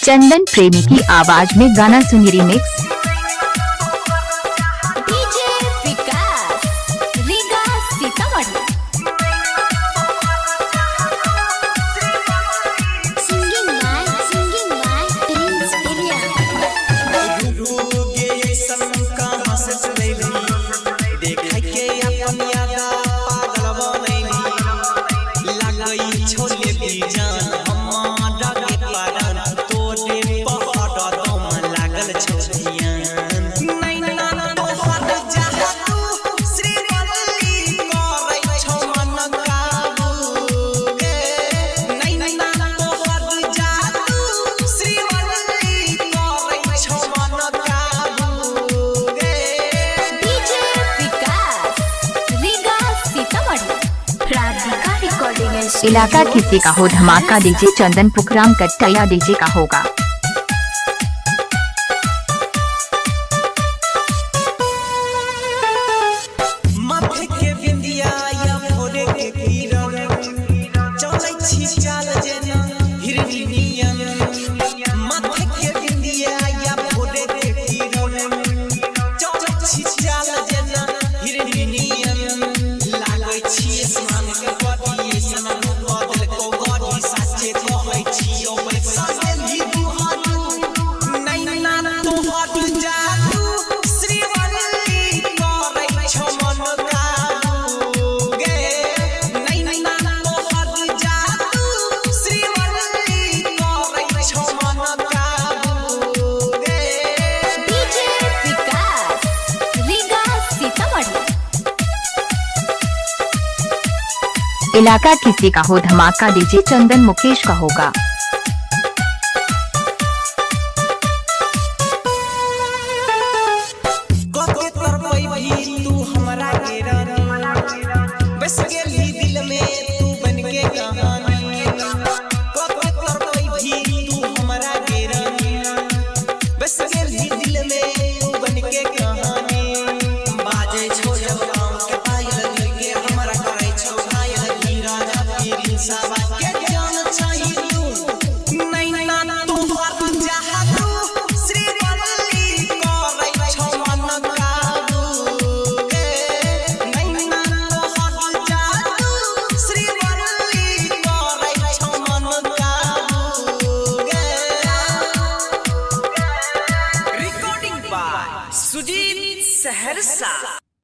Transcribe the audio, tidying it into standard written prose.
चंदन प्रेमी की आवाज में गाना सुनी remix. DJ Vikas Riga Sitamarhi. Singing by Prince Biriya. देखै के अपन यादा पागल बनैली लागई छोले बीजान हमारा के पारन तोरे पहाड़ दम लागल छोड़ियान नैना तोहर जहा तू श्रीवल्ली करै छौ मन काबू गे नैना तोहर जहा तू श्रीवल्ली करै छौ मन काबू गे। डीजे विकास रीगा सीतामढ़ी। राधिका रिकॉर्डिंग इलाका किसी का हो धमाका डीजे चंदन पुखराम कट्टैया डीजे का होगा। माथे के बिंदिया या भोरे के किरण चलै छी चाल जेना हिरनियन माथे के बिंदिया या भोरे के किरण चलै छी चाल जेना हिरनियन लागै छी आसमान के परी सन बदल को गड़ी साचे कहै छी ओ सहेली दुहारू नैना तोहर जादू श्रीवल्ली करै छौ मन काबू गे नैना तोहर जादू श्रीवल्ली करै छौ मन काबू गे। डीजे विकास रीगा सीतामढ़ी। इलाका किसी का हो धमाका डीजे चंदन मुकेश का होगा।